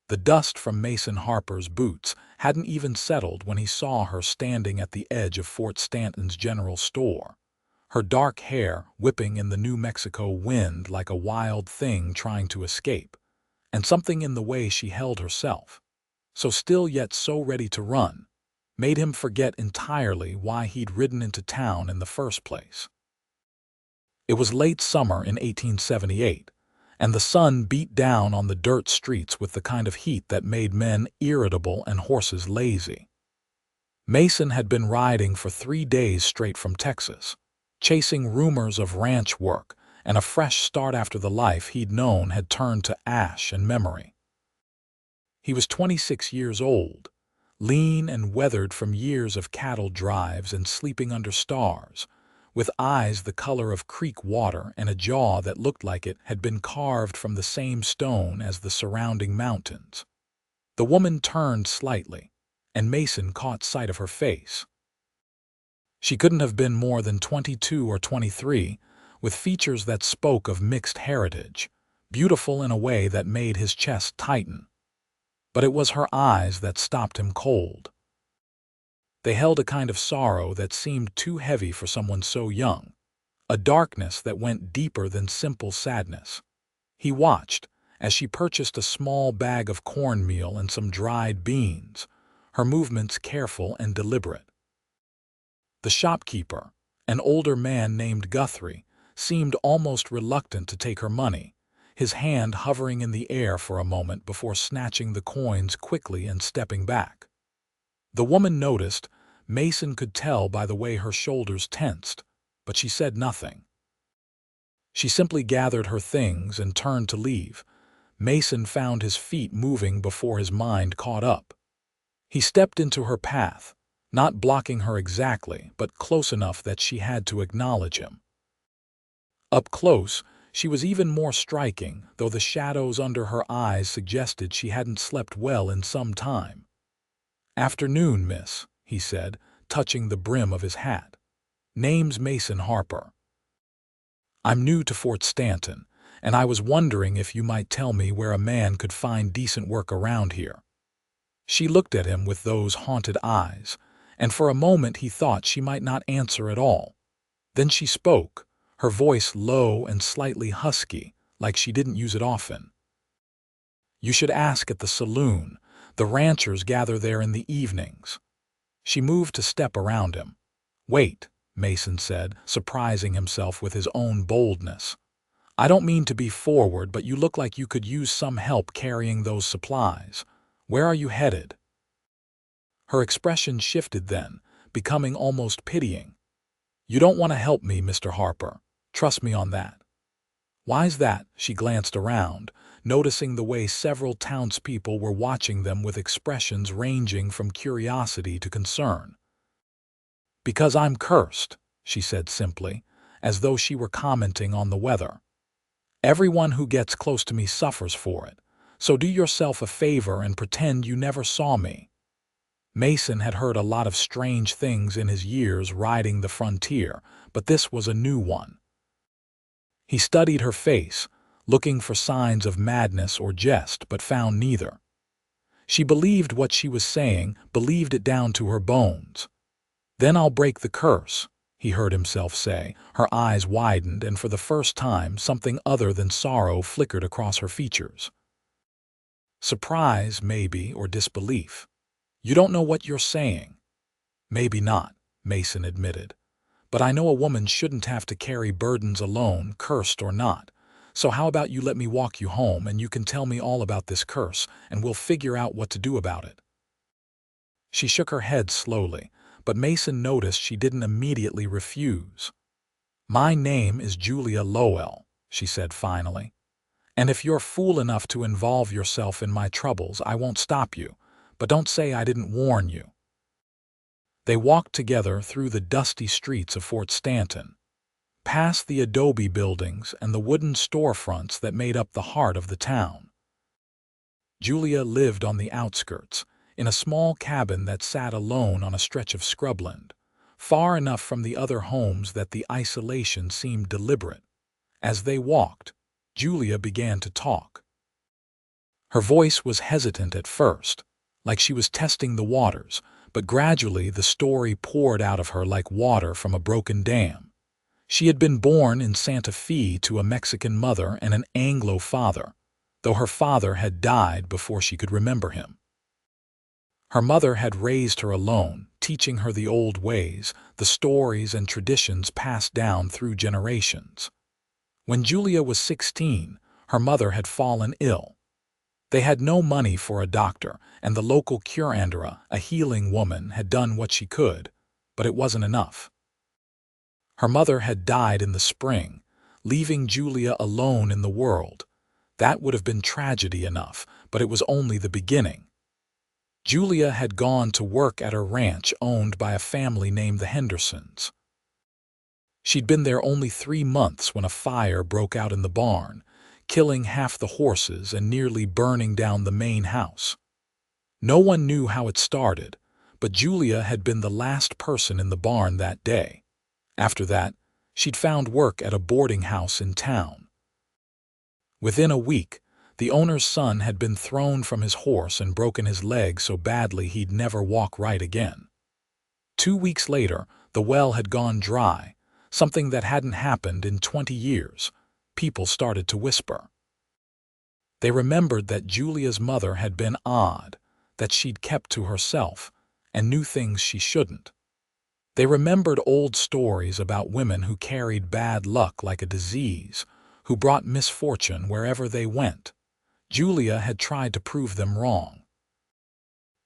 The dust from Mason Harper's boots hadn't even settled when he saw her standing at the edge of Fort Stanton's general store, her dark hair whipping in the New Mexico wind like a wild thing trying to escape, and something in the way she held herself, so still yet so ready to run, made him forget entirely why he'd ridden into town in the first place. It was late summer in 1878, and the sun beat down on the dirt streets with the kind of heat that made men irritable and horses lazy. Mason had been riding for 3 days straight from Texas, chasing rumors of ranch work, and a fresh start after the life he'd known had turned to ash and memory. He was 26 years old, lean and weathered from years of cattle drives and sleeping under stars, with eyes the color of creek water and a jaw that looked like it had been carved from the same stone as the surrounding mountains. The woman turned slightly, and Mason caught sight of her face. She couldn't have been more than 22 or 23, with features that spoke of mixed heritage, beautiful in a way that made his chest tighten. But it was her eyes that stopped him cold. They held a kind of sorrow that seemed too heavy for someone so young, a darkness that went deeper than simple sadness. He watched as she purchased a small bag of cornmeal and some dried beans, her movements careful and deliberate. The shopkeeper, an older man named Guthrie, seemed almost reluctant to take her money, his hand hovering in the air for a moment before snatching the coins quickly and stepping back. The woman noticed. Mason could tell by the way her shoulders tensed, but she said nothing. She simply gathered her things and turned to leave. Mason found his feet moving before his mind caught up. He stepped into her path, not blocking her exactly, but close enough that she had to acknowledge him. Up close, she was even more striking, though the shadows under her eyes suggested she hadn't slept well in some time. "Afternoon, miss," he said, touching the brim of his hat. "Name's Mason Harper. I'm new to Fort Stanton, and I was wondering if you might tell me where a man could find decent work around here." She looked at him with those haunted eyes, and for a moment he thought she might not answer at all. Then she spoke, her voice low and slightly husky, like she didn't use it often. "You should ask at the saloon. The ranchers gather there in the evenings." She moved to step around him. "Wait," Mason said, surprising himself with his own boldness. "I don't mean to be forward, but you look like you could use some help carrying those supplies. Where are you headed?" Her expression shifted then, becoming almost pitying. "You don't want to help me, Mr. Harper. Trust me on that." "Why's that?" She glanced around, noticing the way several townspeople were watching them with expressions ranging from curiosity to concern. "Because I'm cursed," she said simply, as though she were commenting on the weather. "Everyone who gets close to me suffers for it, so do yourself a favor and pretend you never saw me." Mason had heard a lot of strange things in his years riding the frontier, but this was a new one. He studied her face, looking for signs of madness or jest, but found neither. She believed what she was saying, believed it down to her bones. "Then I'll break the curse," he heard himself say. Her eyes widened, and for the first time something other than sorrow flickered across her features. Surprise, maybe, or disbelief. "You don't know what you're saying." "Maybe not," Mason admitted. "But I know a woman shouldn't have to carry burdens alone, cursed or not. So how about you let me walk you home and you can tell me all about this curse, and we'll figure out what to do about it." She shook her head slowly, but Mason noticed she didn't immediately refuse. "My name is Julia Lowell," she said finally. "And if you're fool enough to involve yourself in my troubles, I won't stop you, but don't say I didn't warn you." They walked together through the dusty streets of Fort Stanton, past the adobe buildings and the wooden storefronts that made up the heart of the town. Julia lived on the outskirts, in a small cabin that sat alone on a stretch of scrubland, far enough from the other homes that the isolation seemed deliberate. As they walked, Julia began to talk. Her voice was hesitant at first, like she was testing the waters, but gradually the story poured out of her like water from a broken dam. She had been born in Santa Fe to a Mexican mother and an Anglo father, though her father had died before she could remember him. Her mother had raised her alone, teaching her the old ways, the stories and traditions passed down through generations. When Julia was 16, her mother had fallen ill. They had no money for a doctor, and the local curandera, a healing woman, had done what she could, but it wasn't enough. Her mother had died in the spring, leaving Julia alone in the world. That would have been tragedy enough, but it was only the beginning. Julia had gone to work at a ranch owned by a family named the Hendersons. She'd been there only 3 months when a fire broke out in the barn, killing half the horses and nearly burning down the main house. No one knew how it started, but Julia had been the last person in the barn that day. After that, she'd found work at a boarding house in town. Within a week, the owner's son had been thrown from his horse and broken his leg so badly he'd never walk right again. 2 weeks later, the well had gone dry, something that hadn't happened in 20 years. People started to whisper. They remembered that Julia's mother had been odd, that she'd kept to herself, and knew things she shouldn't. They remembered old stories about women who carried bad luck like a disease, who brought misfortune wherever they went. Julia had tried to prove them wrong.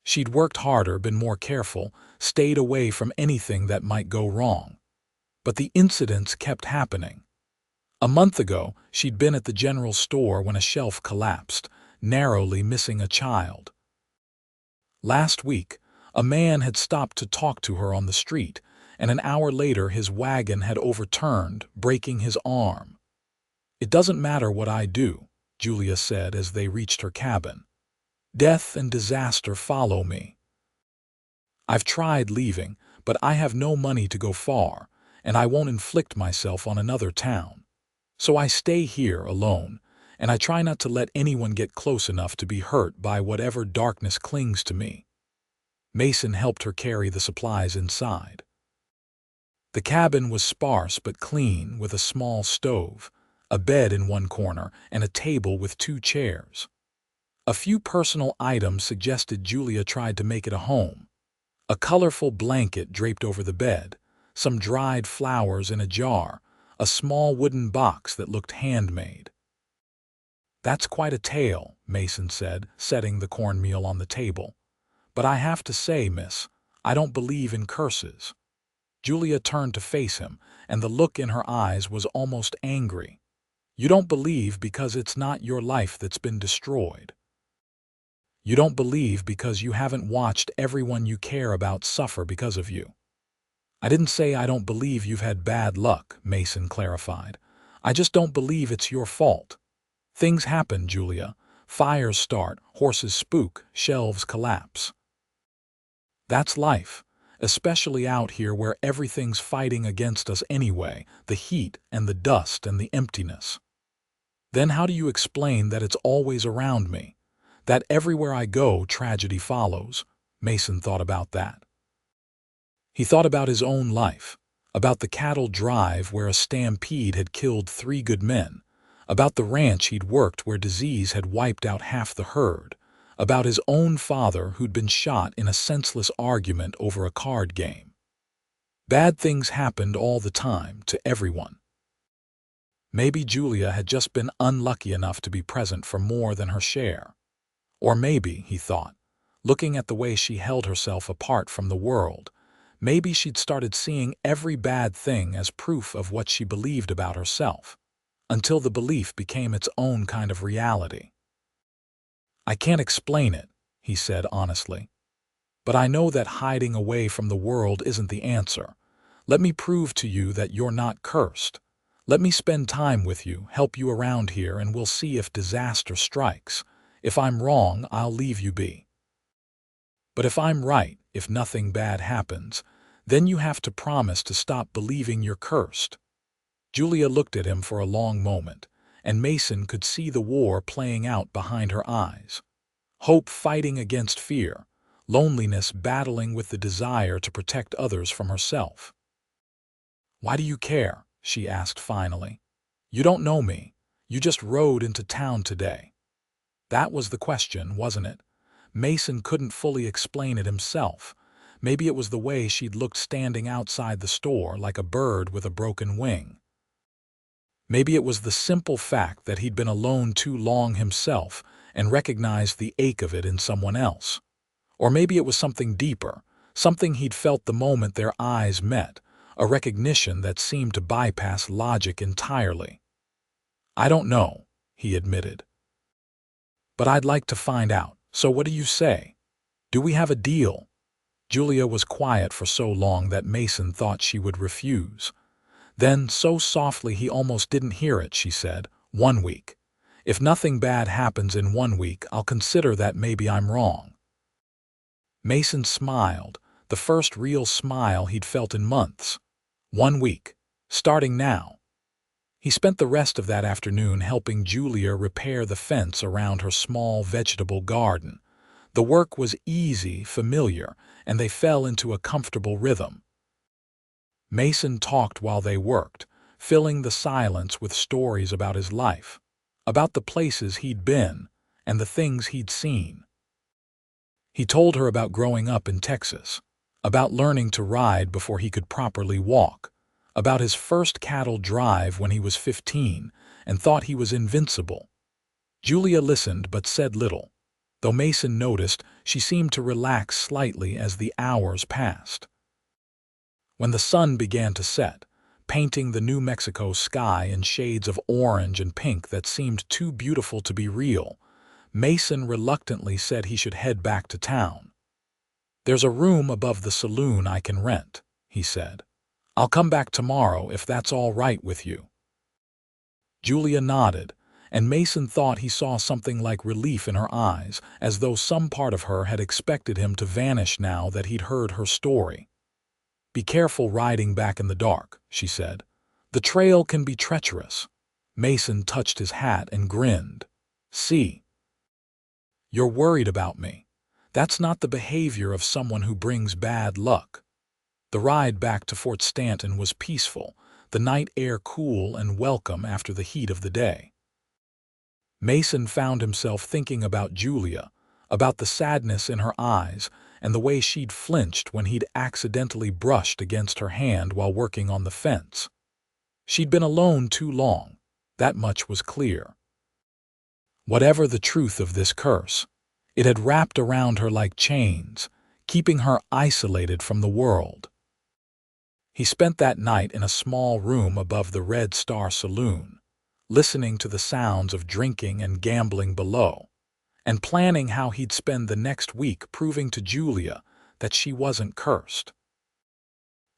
She'd worked harder, been more careful, stayed away from anything that might go wrong. But the incidents kept happening. A month ago, she'd been at the general store when a shelf collapsed, narrowly missing a child. Last week, a man had stopped to talk to her on the street, and an hour later his wagon had overturned, breaking his arm. "It doesn't matter what I do," Julia said as they reached her cabin. "Death and disaster follow me. I've tried leaving, but I have no money to go far, and I won't inflict myself on another town. So I stay here alone, and I try not to let anyone get close enough to be hurt by whatever darkness clings to me." Mason helped her carry the supplies inside. The cabin was sparse but clean, with a small stove, a bed in one corner, and a table with 2 chairs. A few personal items suggested Julia tried to make it a home. A colorful blanket draped over the bed, some dried flowers in a jar, a small wooden box that looked handmade. "That's quite a tale," Mason said, setting the cornmeal on the table. "But I have to say, miss, I don't believe in curses." Julia turned to face him, and the look in her eyes was almost angry. "You don't believe because it's not your life that's been destroyed. You don't believe because you haven't watched everyone you care about suffer because of you." "I didn't say I don't believe you've had bad luck," Mason clarified. "I just don't believe it's your fault. Things happen, Julia. Fires start, horses spook, shelves collapse. That's life, especially out here where everything's fighting against us anyway, the heat and the dust and the emptiness. Then how do you explain that it's always around me? That everywhere I go, tragedy follows?" Mason thought about that. He thought about his own life, about the cattle drive where a stampede had killed 3 good men, about the ranch he'd worked where disease had wiped out half the herd, about his own father who'd been shot in a senseless argument over a card game. Bad things happened all the time to everyone. Maybe Julia had just been unlucky enough to be present for more than her share. Or maybe, he thought, looking at the way she held herself apart from the world, maybe she'd started seeing every bad thing as proof of what she believed about herself, until the belief became its own kind of reality. "I can't explain it," he said honestly. "But I know that hiding away from the world isn't the answer. Let me prove to you that you're not cursed. Let me spend time with you, help you around here, and we'll see if disaster strikes. If I'm wrong, I'll leave you be. But if I'm right, if nothing bad happens, then you have to promise to stop believing you're cursed." Julia looked at him for a long moment, and Mason could see the war playing out behind her eyes. Hope fighting against fear, loneliness battling with the desire to protect others from herself. "Why do you care?" she asked finally. "You don't know me. You just rode into town today." That was the question, wasn't it? Mason couldn't fully explain it himself. Maybe it was the way she'd looked standing outside the store like a bird with a broken wing. Maybe it was the simple fact that he'd been alone too long himself and recognized the ache of it in someone else. Or maybe it was something deeper, something he'd felt the moment their eyes met, a recognition that seemed to bypass logic entirely. "I don't know," he admitted. "But I'd like to find out. So what do you say? Do we have a deal?" Julia was quiet for so long that Mason thought she would refuse. Then, so softly he almost didn't hear it, she said, "1 week. If nothing bad happens in 1 week, I'll consider that maybe I'm wrong." Mason smiled, the first real smile he'd felt in months. 1 week. Starting now. He spent the rest of that afternoon helping Julia repair the fence around her small vegetable garden. The work was easy, familiar, and they fell into a comfortable rhythm. Mason talked while they worked, filling the silence with stories about his life, about the places he'd been and the things he'd seen. He told her about growing up in Texas, about learning to ride before he could properly walk, about his first cattle drive when he was 15 and thought he was invincible. Julia listened but said little, though Mason noticed she seemed to relax slightly as the hours passed. When the sun began to set, painting the New Mexico sky in shades of orange and pink that seemed too beautiful to be real, Mason reluctantly said he should head back to town. "There's a room above the saloon I can rent," he said. "I'll come back tomorrow if that's all right with you." Julia nodded, and Mason thought he saw something like relief in her eyes, as though some part of her had expected him to vanish now that he'd heard her story. "Be careful riding back in the dark," she said. "The trail can be treacherous." Mason touched his hat and grinned. "See? You're worried about me. That's not the behavior of someone who brings bad luck." The ride back to Fort Stanton was peaceful, the night air cool and welcome after the heat of the day. Mason found himself thinking about Julia, about the sadness in her eyes and the way she'd flinched when he'd accidentally brushed against her hand while working on the fence. She'd been alone too long, that much was clear. Whatever the truth of this curse, it had wrapped around her like chains, keeping her isolated from the world. He spent that night in a small room above the Red Star Saloon, listening to the sounds of drinking and gambling below, and planning how he'd spend the next week proving to Julia that she wasn't cursed.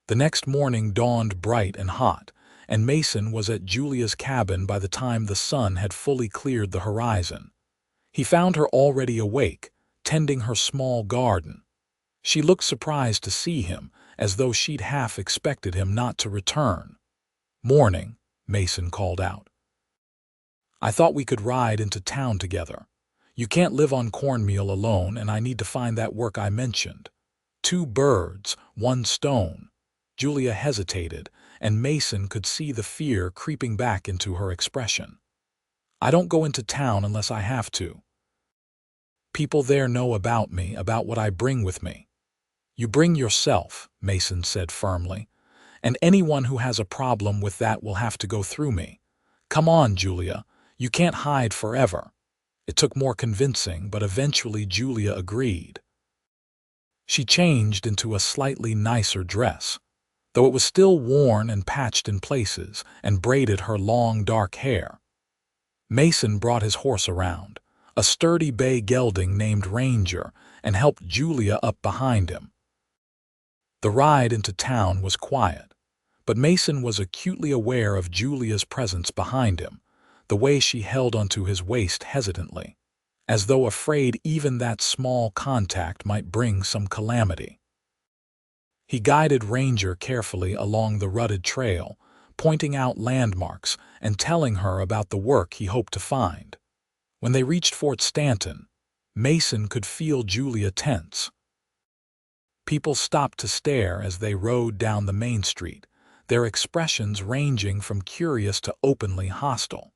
The next morning dawned bright and hot, and Mason was at Julia's cabin by the time the sun had fully cleared the horizon. He found her already awake, tending her small garden. She looked surprised to see him, as though she'd half expected him not to return. "Morning," Mason called out. "I thought we could ride into town together. You can't live on cornmeal alone, and I need to find that work I mentioned. 2 birds, 1 stone." Julia hesitated, and Mason could see the fear creeping back into her expression. "I don't go into town unless I have to. People there know about me, about what I bring with me." "You bring yourself," Mason said firmly, "and anyone who has a problem with that will have to go through me. Come on, Julia, you can't hide forever." It took more convincing, but eventually Julia agreed. She changed into a slightly nicer dress, though it was still worn and patched in places, and braided her long dark hair. Mason brought his horse around, a sturdy bay gelding named Ranger, and helped Julia up behind him. The ride into town was quiet, but Mason was acutely aware of Julia's presence behind him, the way she held onto his waist hesitantly, as though afraid even that small contact might bring some calamity. He guided Ranger carefully along the rutted trail, pointing out landmarks and telling her about the work he hoped to find. When they reached Fort Stanton, Mason could feel Julia tense. People stopped to stare as they rode down the main street, their expressions ranging from curious to openly hostile.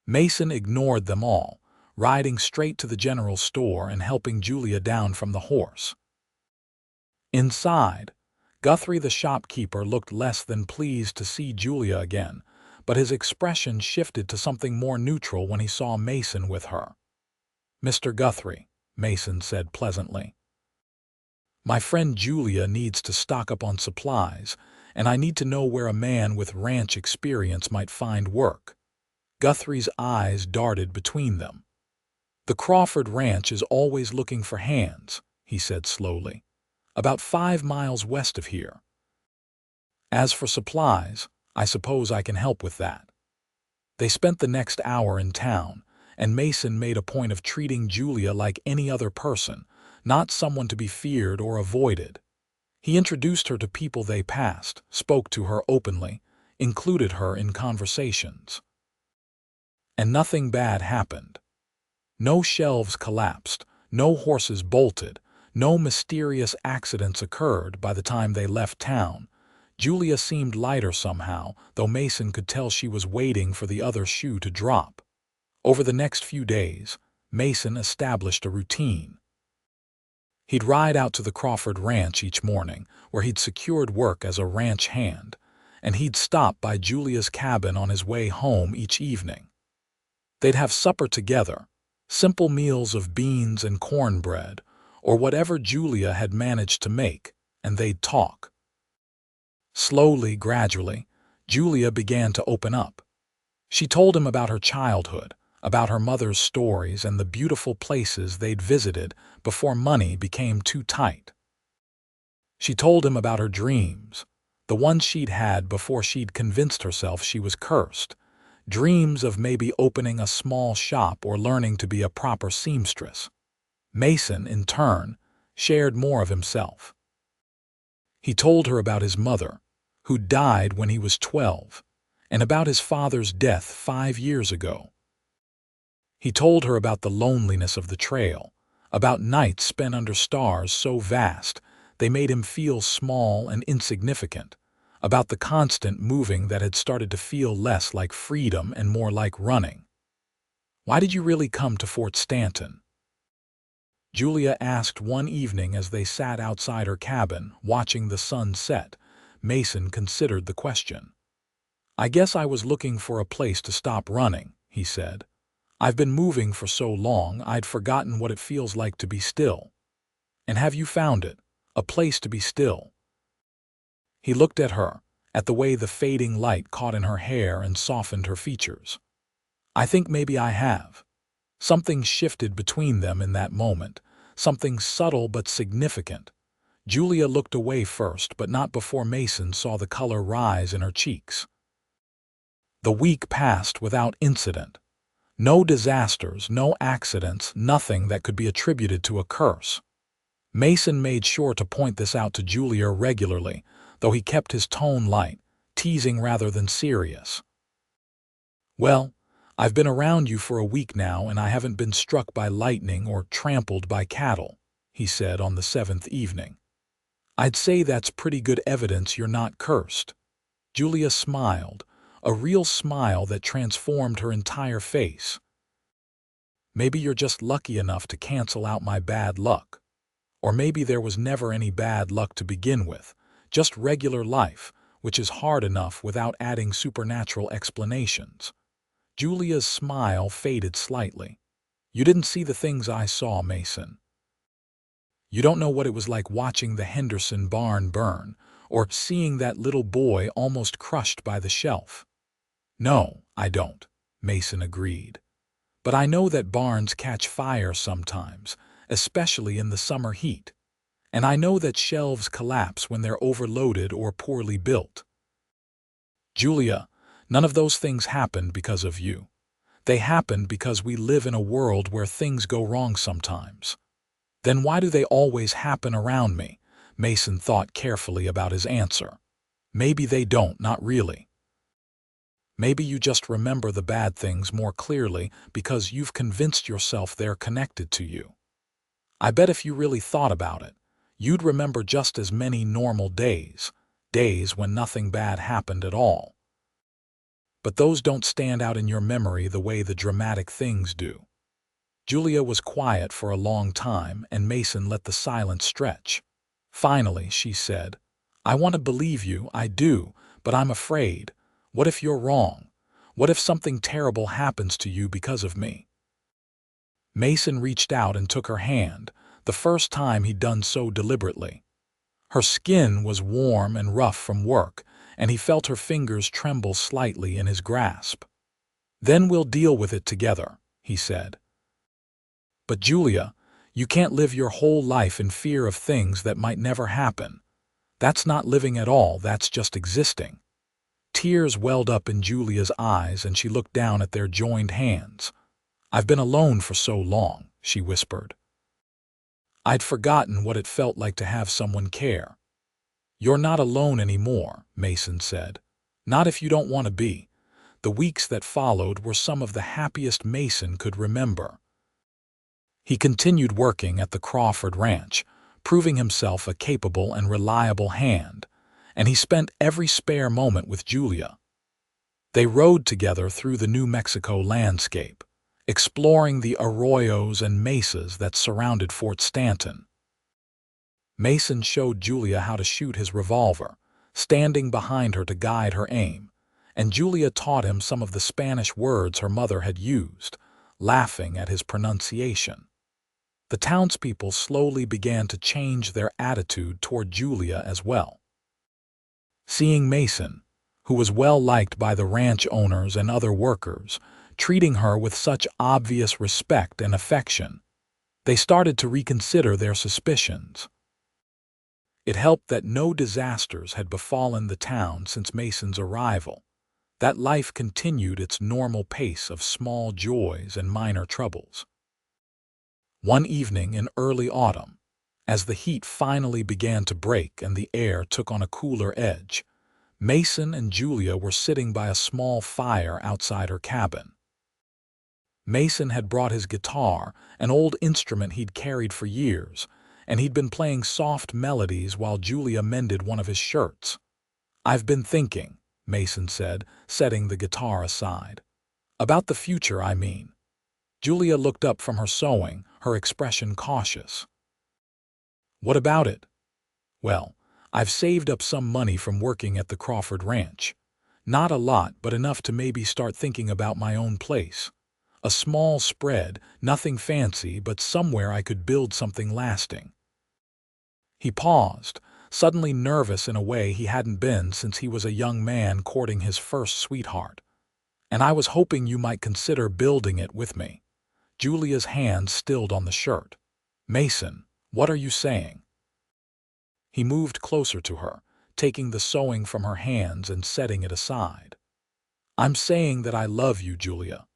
Mason ignored them all, riding straight to the general store and helping Julia down from the horse. Inside, Guthrie the shopkeeper looked less than pleased to see Julia again, but his expression shifted to something more neutral when he saw Mason with her. "Mr. Guthrie," Mason said pleasantly, "my friend Julia needs to stock up on supplies, and I need to know where a man with ranch experience might find work." Guthrie's eyes darted between them. "The Crawford Ranch is always looking for hands," he said slowly, "about 5 miles west of here. As for supplies, I suppose I can help with that." They spent the next hour in town, and Mason made a point of treating Julia like any other person, not someone to be feared or avoided. He introduced her to people they passed, spoke to her openly, included her in conversations. And nothing bad happened. No shelves collapsed, no horses bolted, no mysterious accidents occurred by the time they left town. Julia seemed lighter somehow, though Mason could tell she was waiting for the other shoe to drop. Over the next few days, Mason established a routine. He'd ride out to the Crawford Ranch each morning, where he'd secured work as a ranch hand, and he'd stop by Julia's cabin on his way home each evening. They'd have supper together, simple meals of beans and cornbread, or whatever Julia had managed to make, and they'd talk. Slowly, gradually, Julia began to open up. She told him about her childhood, about her mother's stories and the beautiful places they'd visited before money became too tight. She told him about her dreams, the ones she'd had before she'd convinced herself she was cursed, dreams of maybe opening a small shop or learning to be a proper seamstress. Mason, in turn, shared more of himself. He told her about his mother, who died when he was 12, and about his father's death 5 years ago. He told her about the loneliness of the trail, about nights spent under stars so vast they made him feel small and insignificant, about the constant moving that had started to feel less like freedom and more like running. "Why did you really come to Fort Stanton?" Julia asked one evening as they sat outside her cabin, watching the sun set. Mason considered the question. "I guess I was looking for a place to stop running," he said. "I've been moving for so long I'd forgotten what it feels like to be still." "And have you found it? A place to be still?" He looked at her, at the way the fading light caught in her hair and softened her features. "I think maybe I have." Something shifted between them in that moment, something subtle but significant. Julia looked away first, but not before Mason saw the color rise in her cheeks. The week passed without incident. No disasters, no accidents, nothing that could be attributed to a curse. Mason made sure to point this out to Julia regularly, though he kept his tone light, teasing rather than serious. "Well, I've been around you for a week now and I haven't been struck by lightning or trampled by cattle," he said on the 7th evening. "I'd say that's pretty good evidence you're not cursed." Julia smiled, a real smile that transformed her entire face. "Maybe you're just lucky enough to cancel out my bad luck. Or maybe there was never any bad luck to begin with, just regular life, which is hard enough without adding supernatural explanations." Julia's smile faded slightly. "You didn't see the things I saw, Mason. You don't know what it was like watching the Henderson barn burn, or seeing that little boy almost crushed by the shelf." "No, I don't," Mason agreed. "But I know that barns catch fire sometimes, especially in the summer heat. And I know that shelves collapse when they're overloaded or poorly built. Julia, none of those things happened because of you. They happened because we live in a world where things go wrong sometimes." "Then why do they always happen around me?" Mason thought carefully about his answer. "Maybe they don't, not really. Maybe you just remember the bad things more clearly because you've convinced yourself they're connected to you. I bet if you really thought about it, you'd remember just as many normal days, days when nothing bad happened at all. But those don't stand out in your memory the way the dramatic things do. Julia was quiet for a long time, and Mason let the silence stretch. Finally, she said, "I want to believe you, I do, but I'm afraid. What if you're wrong? What if something terrible happens to you because of me?" Mason reached out and took her hand, the first time he'd done so deliberately. Her skin was warm and rough from work, and he felt her fingers tremble slightly in his grasp. "Then we'll deal with it together," he said. "But Julia, you can't live your whole life in fear of things that might never happen. That's not living at all, that's just existing." Tears welled up in Julia's eyes, and she looked down at their joined hands. "I've been alone for so long," she whispered. "I'd forgotten what it felt like to have someone care." "You're not alone anymore," Mason said. "Not if you don't want to be." The weeks that followed were some of the happiest Mason could remember. He continued working at the Crawford Ranch, proving himself a capable and reliable hand, and he spent every spare moment with Julia. They rode together through the New Mexico landscape, exploring the arroyos and mesas that surrounded Fort Stanton. Mason showed Julia how to shoot his revolver, standing behind her to guide her aim, and Julia taught him some of the Spanish words her mother had used, laughing at his pronunciation. The townspeople slowly began to change their attitude toward Julia as well. Seeing Mason, who was well liked by the ranch owners and other workers, treating her with such obvious respect and affection, they started to reconsider their suspicions. It helped that no disasters had befallen the town since Mason's arrival, that life continued its normal pace of small joys and minor troubles. One evening in early autumn, as the heat finally began to break and the air took on a cooler edge, Mason and Julia were sitting by a small fire outside her cabin. Mason had brought his guitar, an old instrument he'd carried for years, and he'd been playing soft melodies while Julia mended one of his shirts. "I've been thinking," Mason said, setting the guitar aside. "About the future, I mean." Julia looked up from her sewing, her expression cautious. "What about it?" "Well, I've saved up some money from working at the Crawford Ranch. Not a lot, but enough to maybe start thinking about my own place. A small spread, nothing fancy, but somewhere I could build something lasting." He paused, suddenly nervous in a way he hadn't been since he was a young man courting his first sweetheart. "And I was hoping you might consider building it with me." Julia's hand stilled on the shirt. "Mason, what are you saying?" He moved closer to her, taking the sewing from her hands and setting it aside. "I'm saying that I love you, Julia.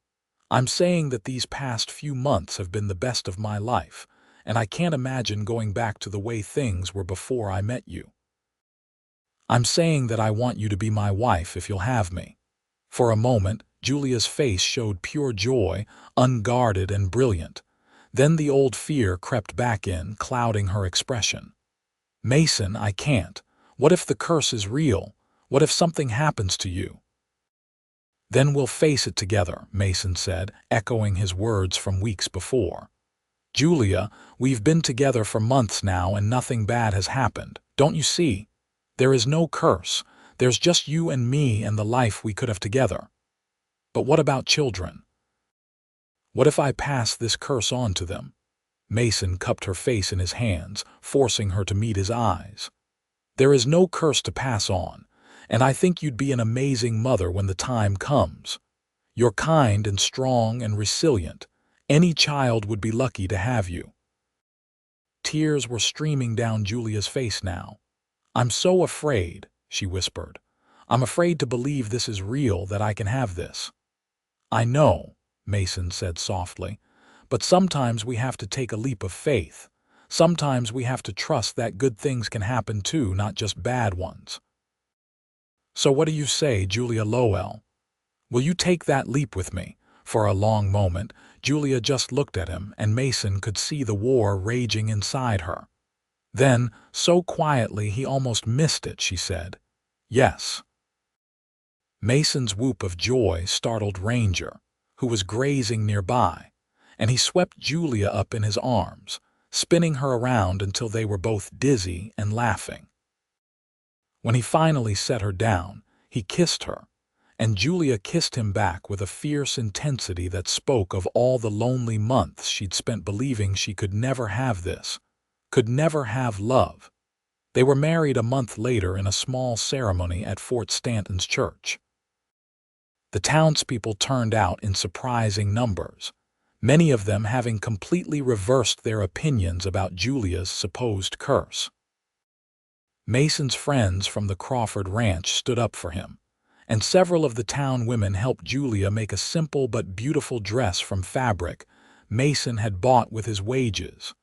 I'm saying that these past few months have been the best of my life, and I can't imagine going back to the way things were before I met you. I'm saying that I want you to be my wife if you'll have me." For a moment, Julia's face showed pure joy, unguarded and brilliant. Then the old fear crept back in, clouding her expression. "Mason, I can't. What if the curse is real? What if something happens to you?" "Then we'll face it together," Mason said, echoing his words from weeks before. "Julia, we've been together for months now and nothing bad has happened. Don't you see? There is no curse. There's just you and me and the life we could have together. But what about children? What if I pass this curse on to them?" Mason cupped her face in his hands, forcing her to meet his eyes. "There is no curse to pass on, and I think you'd be an amazing mother when the time comes. You're kind and strong and resilient. Any child would be lucky to have you." Tears were streaming down Julia's face now. "I'm so afraid," she whispered. "I'm afraid to believe this is real, that I can have this." "I know," Mason said softly, "but sometimes we have to take a leap of faith. Sometimes we have to trust that good things can happen too, not just bad ones." "So what do you say, Julia Lowell?" Will you take that leap with me? For a long moment, Julia just looked at him, and Mason could see the war raging inside her. Then, so quietly he almost missed it, she said, "Yes." Mason's whoop of joy startled Ranger, who was grazing nearby, and he swept Julia up in his arms, spinning her around until they were both dizzy and laughing. When he finally set her down, he kissed her, and Julia kissed him back with a fierce intensity that spoke of all the lonely months she'd spent believing she could never have this, could never have love. They were married a month later in a small ceremony at Fort Stanton's church. The townspeople turned out in surprising numbers, many of them having completely reversed their opinions about Julia's supposed curse. Mason's friends from the Crawford Ranch stood up for him, and several of the town women helped Julia make a simple but beautiful dress from fabric Mason had bought with his wages.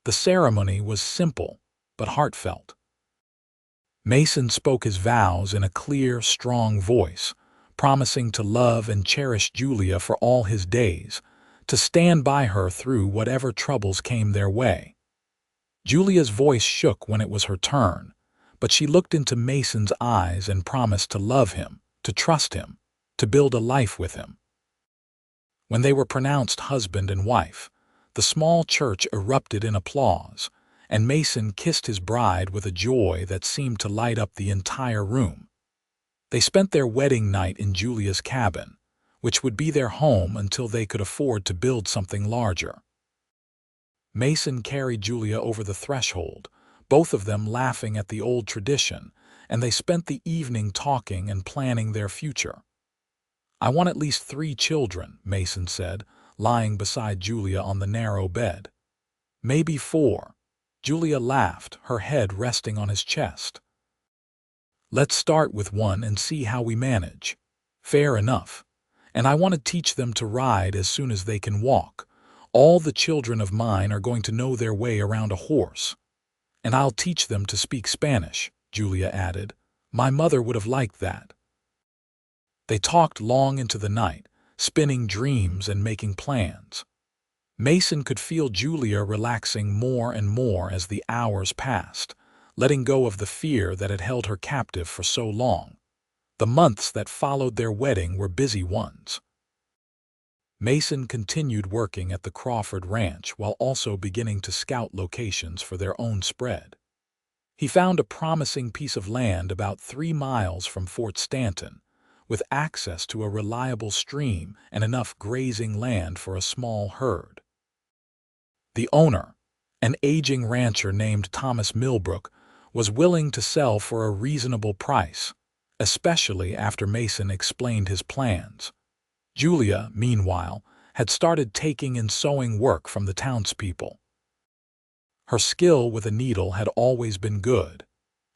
The ceremony was simple but heartfelt. Mason spoke his vows in a clear, strong voice, promising to love and cherish Julia for all his days, to stand by her through whatever troubles came their way. Julia's voice shook when it was her turn, but she looked into Mason's eyes and promised to love him, to trust him, to build a life with him. When they were pronounced husband and wife, the small church erupted in applause, and Mason kissed his bride with a joy that seemed to light up the entire room. They spent their wedding night in Julia's cabin, which would be their home until they could afford to build something larger. Mason carried Julia over the threshold, both of them laughing at the old tradition, and they spent the evening talking and planning their future. "I want at least 3 children," Mason said, lying beside Julia on the narrow bed. "Maybe 4. Julia laughed, her head resting on his chest. "Let's start with 1 and see how we manage." "Fair enough. And I want to teach them to ride as soon as they can walk. All the children of mine are going to know their way around a horse. And I'll teach them to speak Spanish," Julia added. "My mother would have liked that." They talked long into the night, spinning dreams and making plans. Mason could feel Julia relaxing more and more as the hours passed, letting go of the fear that had held her captive for so long. The months that followed their wedding were busy ones. Mason continued working at the Crawford Ranch while also beginning to scout locations for their own spread. He found a promising piece of land about 3 miles from Fort Stanton, with access to a reliable stream and enough grazing land for a small herd. The owner, an aging rancher named Thomas Millbrook, was willing to sell for a reasonable price, especially after Mason explained his plans. Julia, meanwhile, had started taking in sewing work from the townspeople. Her skill with a needle had always been good,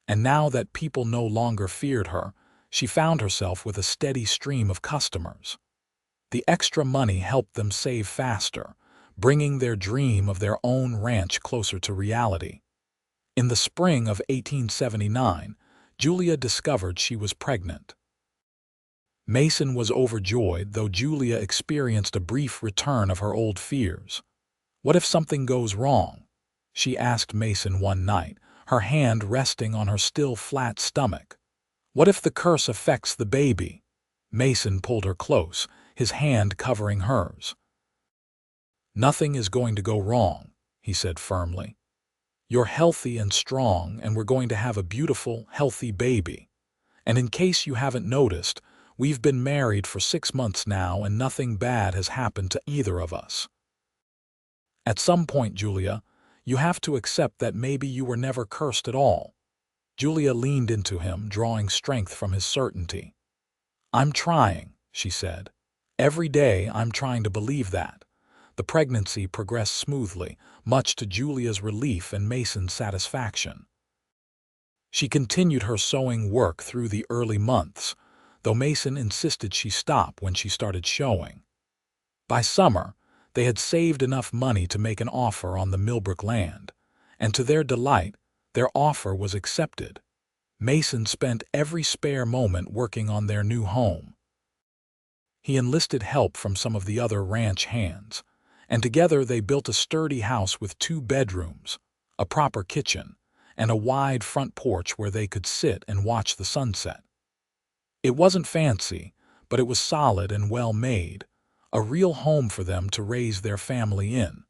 and now that people no longer feared her, she found herself with a steady stream of customers. The extra money helped them save faster, bringing their dream of their own ranch closer to reality. In the spring of 1879, Julia discovered she was pregnant. Mason was overjoyed, though Julia experienced a brief return of her old fears. "What if something goes wrong?" she asked Mason one night, her hand resting on her still flat stomach. "What if the curse affects the baby?" Mason pulled her close, his hand covering hers. "Nothing is going to go wrong," he said firmly. "You're healthy and strong, and we're going to have a beautiful, healthy baby. And in case you haven't noticed, we've been married for 6 months now and nothing bad has happened to either of us. At some point, Julia, you have to accept that maybe you were never cursed at all." Julia leaned into him, drawing strength from his certainty. "I'm trying," she said. "Every day I'm trying to believe that." The pregnancy progressed smoothly, much to Julia's relief and Mason's satisfaction. She continued her sewing work through the early months, though Mason insisted she stop when she started showing. By summer, they had saved enough money to make an offer on the Millbrook land, and to their delight, their offer was accepted. Mason spent every spare moment working on their new home. He enlisted help from some of the other ranch hands, and together they built a sturdy house with 2 bedrooms, a proper kitchen, and a wide front porch where they could sit and watch the sunset. It wasn't fancy, but it was solid and well made, a real home for them to raise their family in.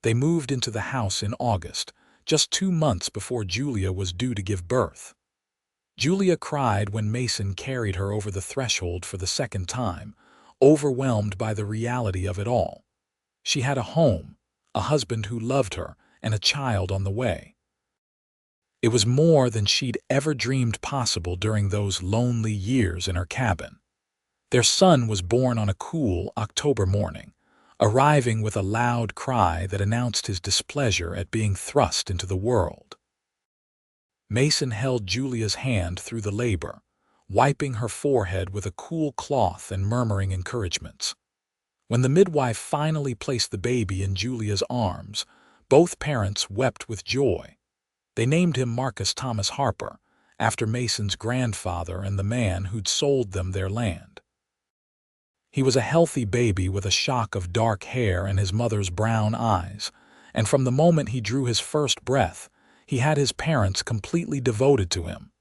They moved into the house in August, just 2 months before Julia was due to give birth. Julia cried when Mason carried her over the threshold for the second time, overwhelmed by the reality of it all. She had a home, a husband who loved her, and a child on the way. It was more than she'd ever dreamed possible during those lonely years in her cabin. Their son was born on a cool October morning, arriving with a loud cry that announced his displeasure at being thrust into the world. Mason held Julia's hand through the labor, wiping her forehead with a cool cloth and murmuring encouragements. When the midwife finally placed the baby in Julia's arms, both parents wept with joy. They named him Marcus Thomas Harper, after Mason's grandfather and the man who'd sold them their land. He was a healthy baby with a shock of dark hair and his mother's brown eyes, and from the moment he drew his first breath, he had his parents completely devoted to him.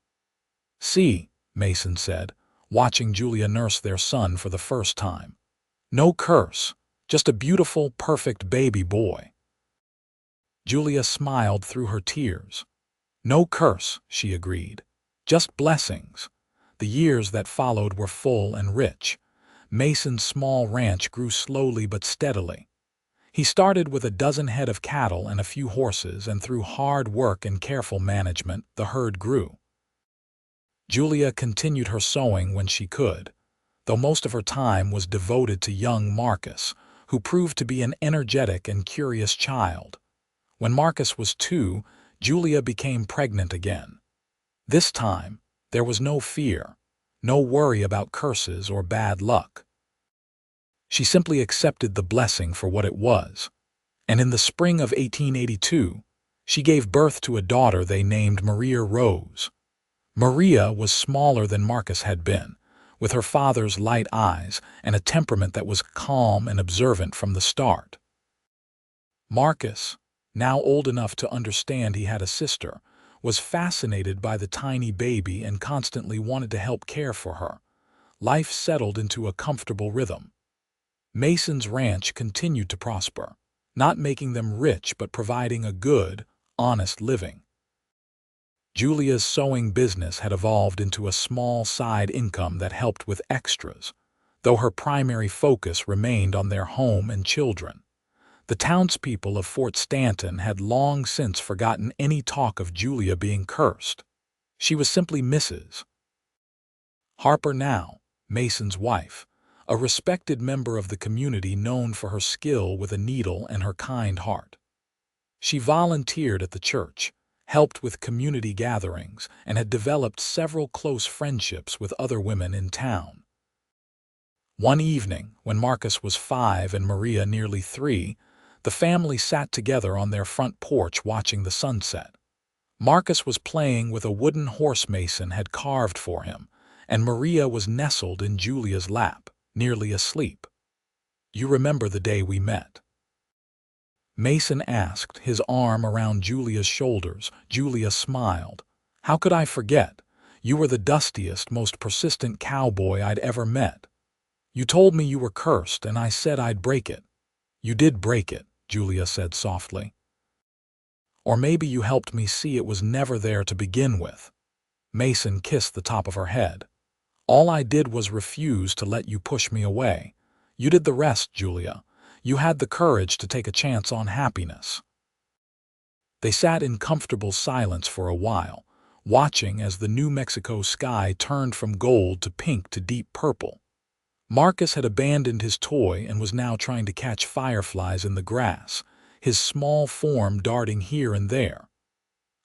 "See," Mason said, watching Julia nurse their son for the first time. "No curse, just a beautiful, perfect baby boy." Julia smiled through her tears. "No curse," she agreed. "Just blessings." The years that followed were full and rich. Mason's small ranch grew slowly but steadily. He started with a dozen head of cattle and a few horses, and through hard work and careful management, the herd grew. Julia continued her sewing when she could, though most of her time was devoted to young Marcus, who proved to be an energetic and curious child. When Marcus was 2, Julia became pregnant again. This time, there was no fear, no worry about curses or bad luck. She simply accepted the blessing for what it was, and in the spring of 1882, she gave birth to a daughter they named Maria Rose. Maria was smaller than Marcus had been, with her father's light eyes and a temperament that was calm and observant from the start. Marcus, now old enough to understand he had a sister, was fascinated by the tiny baby and constantly wanted to help care for her. Life settled into a comfortable rhythm. Mason's ranch continued to prosper, not making them rich but providing a good, honest living. Julia's sewing business had evolved into a small side income that helped with extras, though her primary focus remained on their home and children. The townspeople of Fort Stanton had long since forgotten any talk of Julia being cursed. She was simply Mrs. Harper now, Mason's wife, a respected member of the community known for her skill with a needle and her kind heart. She volunteered at the church, helped with community gatherings, and had developed several close friendships with other women in town. One evening, when Marcus was 5 and Maria nearly 3, the family sat together on their front porch watching the sunset. Marcus was playing with a wooden horse Mason had carved for him, and Maria was nestled in Julia's lap, nearly asleep. "You remember the day we met?" Mason asked, his arm around Julia's shoulders. Julia smiled. "How could I forget? You were the dustiest, most persistent cowboy I'd ever met. You told me you were cursed, and I said I'd break it. You did break it," Julia said softly. "Or maybe you helped me see it was never there to begin with." Mason kissed the top of her head. "All I did was refuse to let you push me away. You did the rest, Julia. You had the courage to take a chance on happiness." They sat in comfortable silence for a while, watching as the New Mexico sky turned from gold to pink to deep purple. Marcus had abandoned his toy and was now trying to catch fireflies in the grass, his small form darting here and there.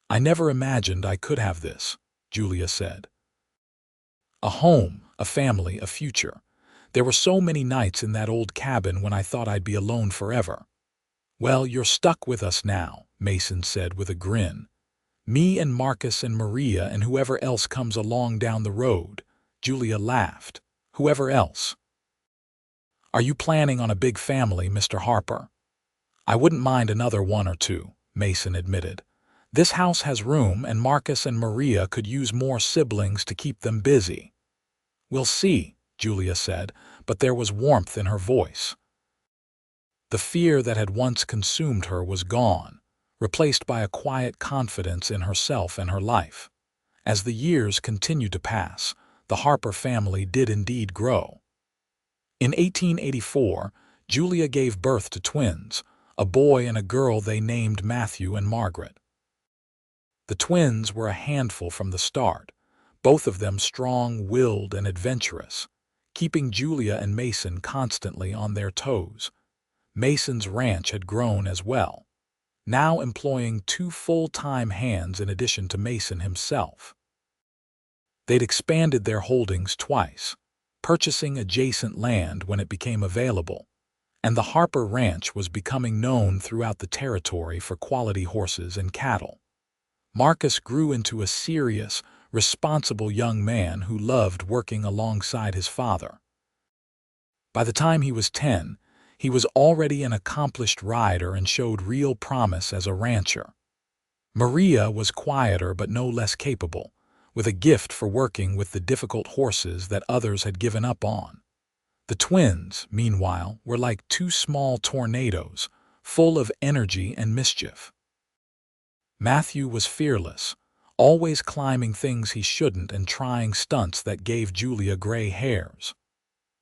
"I never imagined I could have this," Julia said. "A home, a family, a future. There were so many nights in that old cabin when I thought I'd be alone forever." "Well, you're stuck with us now," Mason said with a grin. "Me and Marcus and Maria and whoever else comes along down the road." Julia laughed. whoever else. Are you planning on a big family, Mr. Harper? I wouldn't mind another one or two, Mason admitted. This house has room, and Marcus and Maria could use more siblings to keep them busy. We'll see, Julia said, but there was warmth in her voice. The fear that had once consumed her was gone, replaced by a quiet confidence in herself and her life. As the years continued to pass, the Harper family did indeed grow. In 1884, Julia gave birth to twins, a boy and a girl they named Matthew and Margaret. The twins were a handful from the start, both of them strong-willed and adventurous, keeping Julia and Mason constantly on their toes. Mason's ranch had grown as well, now employing 2 full-time hands in addition to Mason himself. They'd expanded their holdings twice, purchasing adjacent land when it became available, and the Harper Ranch was becoming known throughout the territory for quality horses and cattle. Marcus grew into a serious, responsible young man who loved working alongside his father. By the time he was 10, he was already an accomplished rider and showed real promise as a rancher. Maria was quieter but no less capable, with a gift for working with the difficult horses that others had given up on. The twins, meanwhile, were like 2 small tornadoes, full of energy and mischief. Matthew was fearless, always climbing things he shouldn't and trying stunts that gave Julia gray hairs.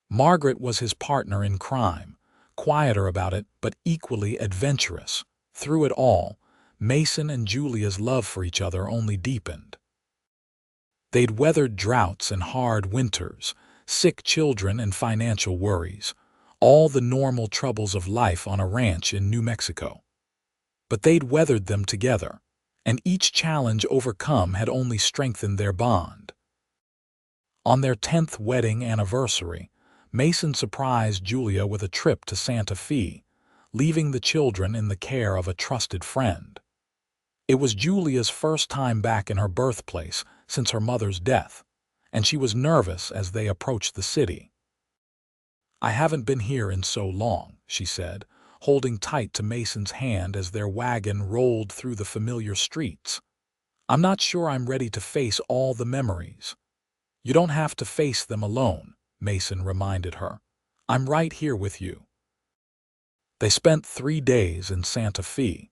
Margaret was his partner in crime, quieter about it but equally adventurous. Through it all, Mason and Julia's love for each other only deepened. They'd weathered droughts and hard winters, sick children and financial worries, all the normal troubles of life on a ranch in New Mexico. But they'd weathered them together, and each challenge overcome had only strengthened their bond. On their 10th wedding anniversary, Mason surprised Julia with a trip to Santa Fe, leaving the children in the care of a trusted friend. It was Julia's first time back in her birthplace since her mother's death, and she was nervous as they approached the city. "I haven't been here in so long," she said, holding tight to Mason's hand as their wagon rolled through the familiar streets. "I'm not sure I'm ready to face all the memories." "You don't have to face them alone," Mason reminded her. "I'm right here with you." They spent 3 days in Santa Fe,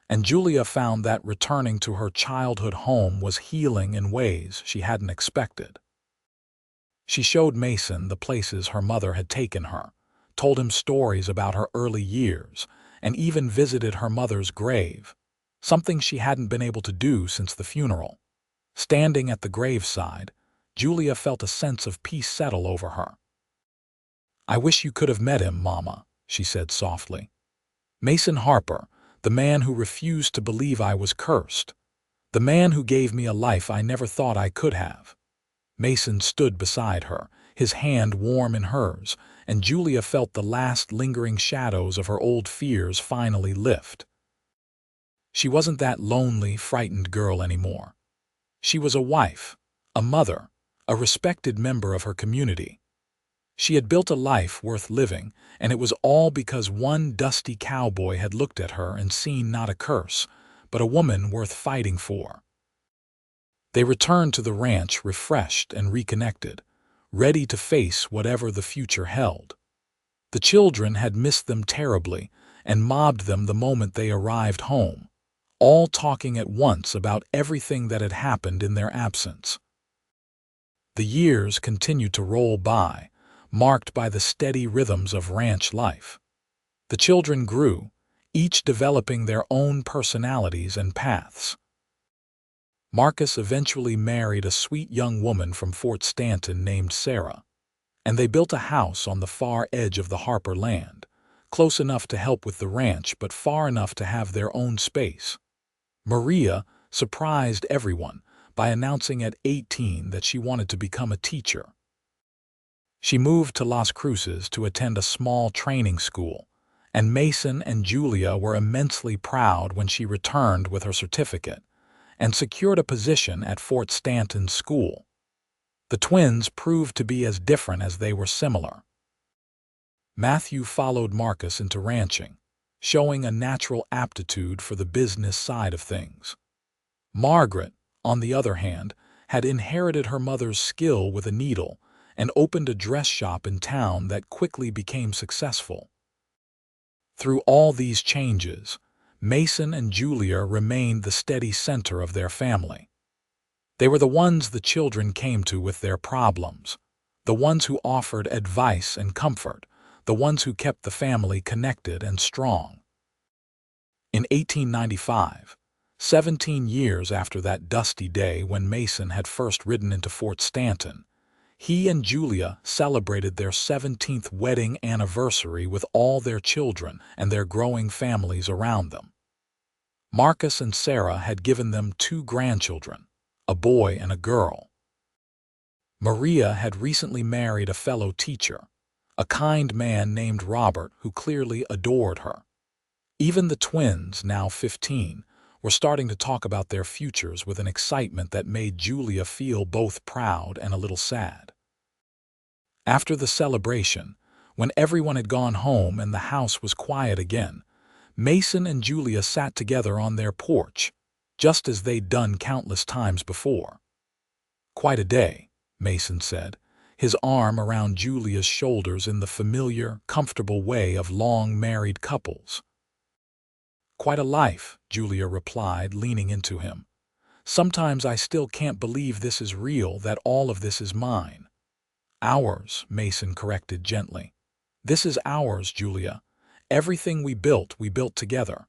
and Julia found that returning to her childhood home was healing in ways she hadn't expected. She showed Mason the places her mother had taken her, told him stories about her early years, and even visited her mother's grave, something she hadn't been able to do since the funeral. Standing at the graveside, Julia felt a sense of peace settle over her. "I wish you could have met him, Mama," she said softly. "Mason Harper, the man who refused to believe I was cursed. The man who gave me a life I never thought I could have." Mason stood beside her, his hand warm in hers, and Julia felt the last lingering shadows of her old fears finally lift. She wasn't that lonely, frightened girl anymore. She was a wife, a mother, a respected member of her community. She had built a life worth living, and it was all because one dusty cowboy had looked at her and seen not a curse, but a woman worth fighting for. They returned to the ranch refreshed and reconnected, ready to face whatever the future held. The children had missed them terribly and mobbed them the moment they arrived home, all talking at once about everything that had happened in their absence. The years continued to roll by, marked by the steady rhythms of ranch life. The children grew, each developing their own personalities and paths. Marcus eventually married a sweet young woman from Fort Stanton named Sarah, and they built a house on the far edge of the Harper land, close enough to help with the ranch but far enough to have their own space. Maria surprised everyone by announcing at 18 that she wanted to become a teacher. She moved to Las Cruces to attend a small training school, and Mason and Julia were immensely proud when she returned with her certificate and secured a position at Fort Stanton's school. The twins proved to be as different as they were similar. Matthew followed Marcus into ranching, showing a natural aptitude for the business side of things. Margaret, on the other hand, had inherited her mother's skill with a needle and opened a dress shop in town that quickly became successful. Through all these changes, Mason and Julia remained the steady center of their family. They were the ones the children came to with their problems, the ones who offered advice and comfort, the ones who kept the family connected and strong. In 1895, 17 years after that dusty day when Mason had first ridden into Fort Stanton, he and Julia celebrated their 17th wedding anniversary with all their children and their growing families around them. Marcus and Sarah had given them 2 grandchildren, a boy and a girl. Maria had recently married a fellow teacher, a kind man named Robert who clearly adored her. Even the twins, now 15, were starting to talk about their futures with an excitement that made Julia feel both proud and a little sad. After the celebration, when everyone had gone home and the house was quiet again, Mason and Julia sat together on their porch, just as they'd done countless times before. "Quite a day," Mason said, his arm around Julia's shoulders in the familiar, comfortable way of long married couples. "Quite a life," Julia replied, leaning into him. "Sometimes I still can't believe this is real, that all of this is mine." "Ours," Mason corrected gently. "This is ours, Julia. Everything we built together."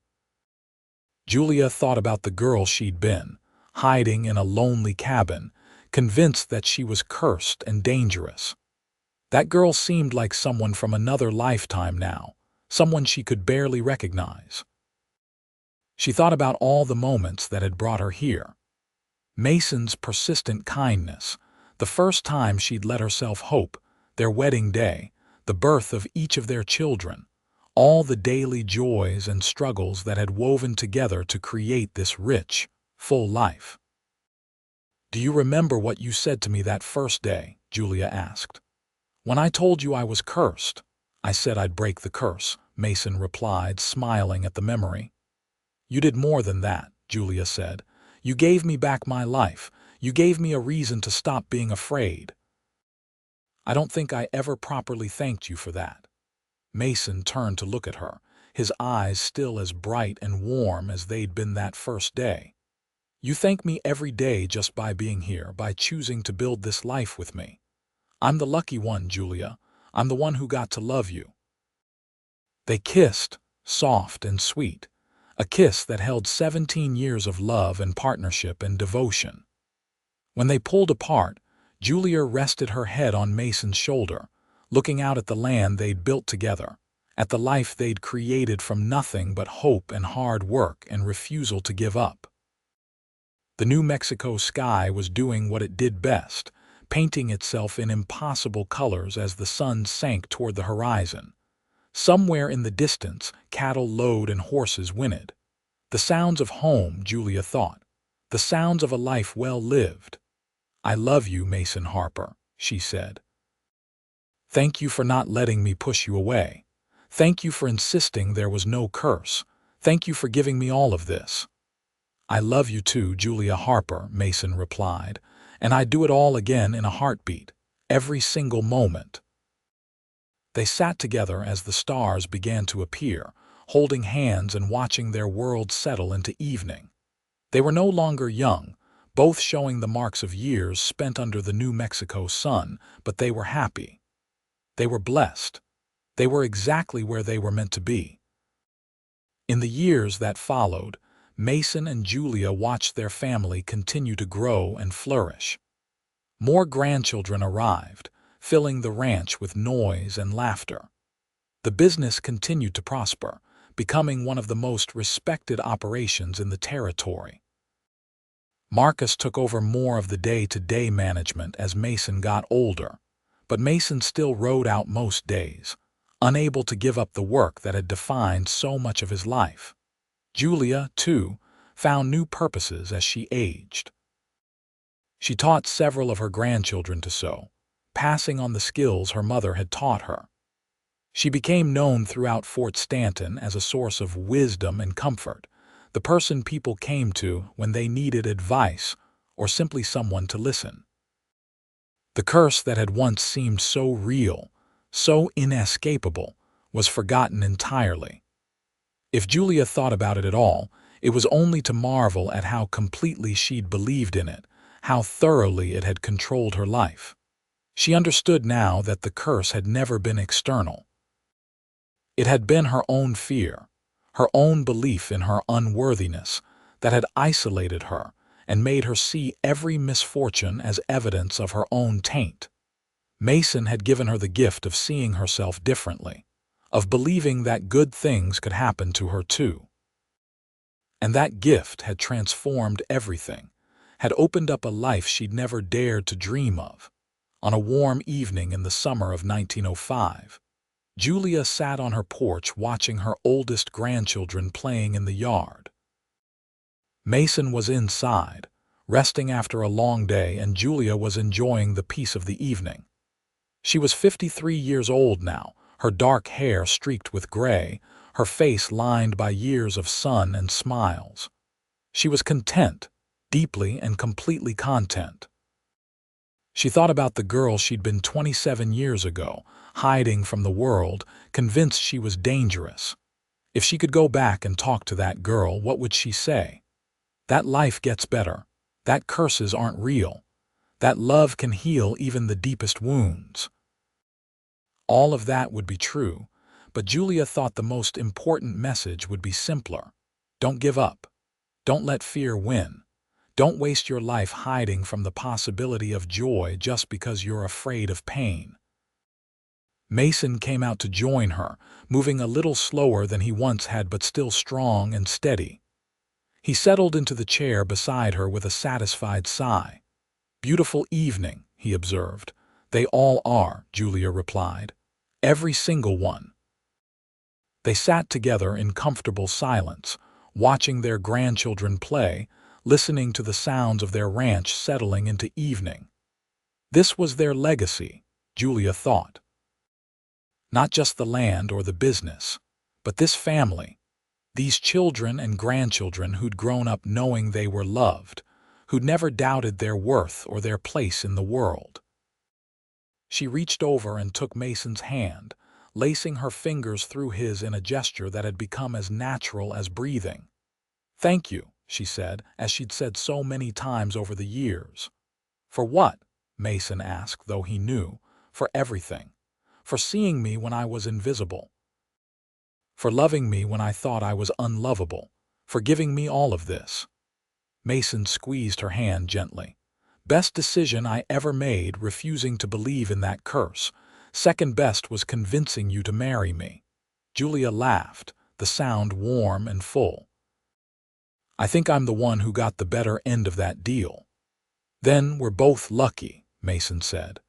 Julia thought about the girl she'd been, hiding in a lonely cabin, convinced that she was cursed and dangerous. That girl seemed like someone from another lifetime now, someone she could barely recognize. She thought about all the moments that had brought her here. Mason's persistent kindness, the first time she'd let herself hope, their wedding day, the birth of each of their children, all the daily joys and struggles that had woven together to create this rich, full life. "Do you remember what you said to me that first day?" Julia asked. "When I told you I was cursed." "I said I'd break the curse," Mason replied, smiling at the memory. "You did more than that," Julia said. "You gave me back my life. You gave me a reason to stop being afraid." "I don't think I ever properly thanked you for that." Mason turned to look at her, his eyes still as bright and warm as they'd been that first day. "You thank me every day just by being here, by choosing to build this life with me. I'm the lucky one, Julia. I'm the one who got to love you." They kissed, soft and sweet, a kiss that held 17 years of love and partnership and devotion. When they pulled apart, Julia rested her head on Mason's shoulder, looking out at the land they'd built together, at the life they'd created from nothing but hope and hard work and refusal to give up. The New Mexico sky was doing what it did best, painting itself in impossible colors as the sun sank toward the horizon. Somewhere in the distance, cattle lowed and horses whinnied. The sounds of home, Julia thought. The sounds of a life well lived. "I love you, Mason Harper," she said. "Thank you for not letting me push you away. Thank you for insisting there was no curse. Thank you for giving me all of this." "I love you too, Julia Harper," Mason replied, "and I'd do it all again in a heartbeat, every single moment." They sat together as the stars began to appear, holding hands and watching their world settle into evening. They were no longer young, both showing the marks of years spent under the New Mexico sun, but they were happy. They were blessed. They were exactly where they were meant to be. In the years that followed, Mason and Julia watched their family continue to grow and flourish. More grandchildren arrived, filling the ranch with noise and laughter. The business continued to prosper, becoming one of the most respected operations in the territory. Marcus took over more of the day-to-day management as Mason got older, but Mason still rode out most days, unable to give up the work that had defined so much of his life. Julia, too, found new purposes as she aged. She taught several of her grandchildren to sew, passing on the skills her mother had taught her. She became known throughout Fort Stanton as a source of wisdom and comfort, the person people came to when they needed advice or simply someone to listen. The curse that had once seemed so real, so inescapable, was forgotten entirely. If Julia thought about it at all, it was only to marvel at how completely she'd believed in it, how thoroughly it had controlled her life. She understood now that the curse had never been external. It had been her own fear, her own belief in her unworthiness, that had isolated her and made her see every misfortune as evidence of her own taint. Mason had given her the gift of seeing herself differently, of believing that good things could happen to her too. And that gift had transformed everything, had opened up a life she'd never dared to dream of. On a warm evening in the summer of 1905, Julia sat on her porch watching her oldest grandchildren playing in the yard. Mason was inside, resting after a long day, and Julia was enjoying the peace of the evening. She was 53 years old now, her dark hair streaked with gray, her face lined by years of sun and smiles. She was content, deeply and completely content. She thought about the girl she'd been 27 years ago, hiding from the world, convinced she was dangerous. If she could go back and talk to that girl, what would she say? That life gets better, that curses aren't real, that love can heal even the deepest wounds. All of that would be true, but Julia thought the most important message would be simpler. Don't give up. Don't let fear win. Don't waste your life hiding from the possibility of joy just because you're afraid of pain. Mason came out to join her, moving a little slower than he once had but still strong and steady. He settled into the chair beside her with a satisfied sigh. "Beautiful evening," he observed. "They all are," Julia replied. "Every single one." They sat together in comfortable silence, watching their grandchildren play, listening to the sounds of their ranch settling into evening. This was their legacy, Julia thought. Not just the land or the business, but this family, these children and grandchildren who'd grown up knowing they were loved, who'd never doubted their worth or their place in the world. She reached over and took Mason's hand, lacing her fingers through his in a gesture that had become as natural as breathing. "Thank you," she said, as she'd said so many times over the years. "For what?" Mason asked, though he knew. "For everything. For seeing me when I was invisible. For loving me when I thought I was unlovable. For giving me all of this." Mason squeezed her hand gently. "Best decision I ever made, refusing to believe in that curse. Second best was convincing you to marry me." Julia laughed, the sound warm and full. "I think I'm the one who got the better end of that deal." "Then we're both lucky," Mason said.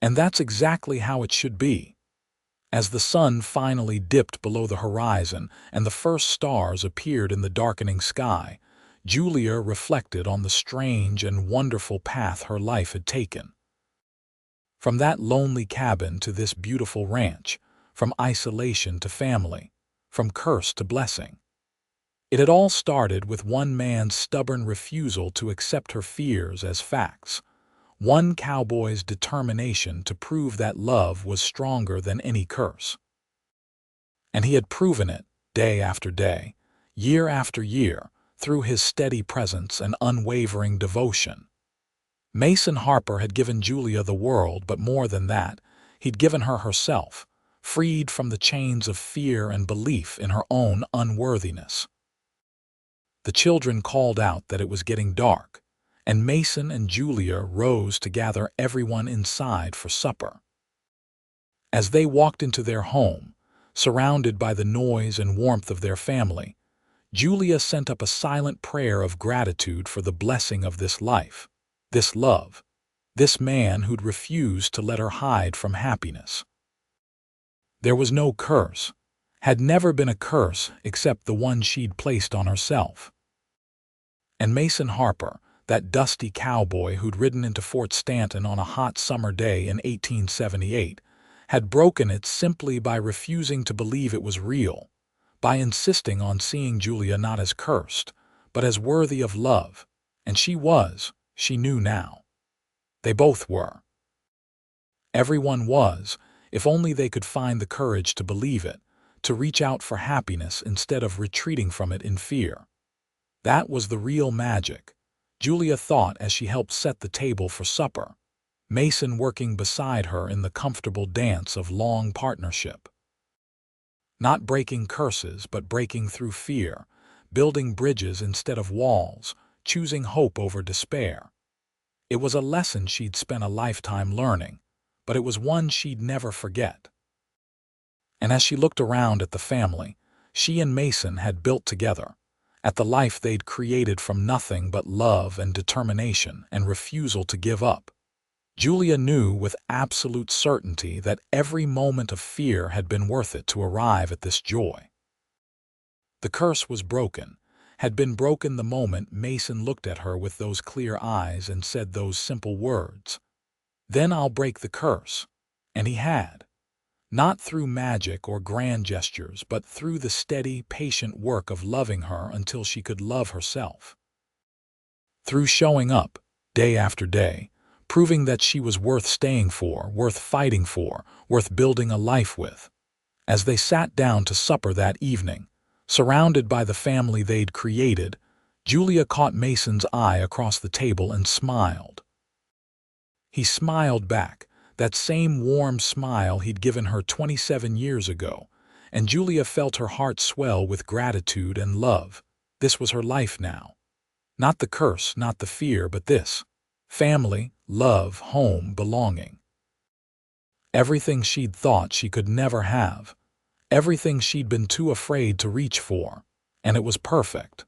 "And that's exactly how it should be." As the sun finally dipped below the horizon and the first stars appeared in the darkening sky, Julia reflected on the strange and wonderful path her life had taken. From that lonely cabin to this beautiful ranch, from isolation to family, from curse to blessing. It had all started with one man's stubborn refusal to accept her fears as facts, one cowboy's determination to prove that love was stronger than any curse. And he had proven it, day after day, year after year, through his steady presence and unwavering devotion. Mason Harper had given Julia the world, but more than that, he'd given her herself, freed from the chains of fear and belief in her own unworthiness. The children called out that it was getting dark, and Mason and Julia rose to gather everyone inside for supper. As they walked into their home, surrounded by the noise and warmth of their family, Julia sent up a silent prayer of gratitude for the blessing of this life, this love, this man who'd refused to let her hide from happiness. There was no curse, had never been a curse except the one she'd placed on herself. And Mason Harper, that dusty cowboy who'd ridden into Fort Stanton on a hot summer day in 1878, had broken it simply by refusing to believe it was real, by insisting on seeing Julia not as cursed, but as worthy of love. And she was, she knew now. They both were. Everyone was, if only they could find the courage to believe it, to reach out for happiness instead of retreating from it in fear. That was the real magic, Julia thought as she helped set the table for supper, Mason working beside her in the comfortable dance of long partnership. Not breaking curses, but breaking through fear, building bridges instead of walls, choosing hope over despair. It was a lesson she'd spent a lifetime learning, but it was one she'd never forget. And as she looked around at the family she and Mason had built together, at the life they'd created from nothing but love and determination and refusal to give up, Julia knew with absolute certainty that every moment of fear had been worth it to arrive at this joy. The curse was broken, had been broken the moment Mason looked at her with those clear eyes and said those simple words, "Then I'll break the curse." And he had. Not through magic or grand gestures, but through the steady, patient work of loving her until she could love herself. Through showing up, day after day, proving that she was worth staying for, worth fighting for, worth building a life with. As they sat down to supper that evening, surrounded by the family they'd created, Julia caught Mason's eye across the table and smiled. He smiled back, that same warm smile he'd given her 27 years ago, and Julia felt her heart swell with gratitude and love. This was her life now. Not the curse, not the fear, but this. Family, love, home, belonging. Everything she'd thought she could never have. Everything she'd been too afraid to reach for. And it was perfect.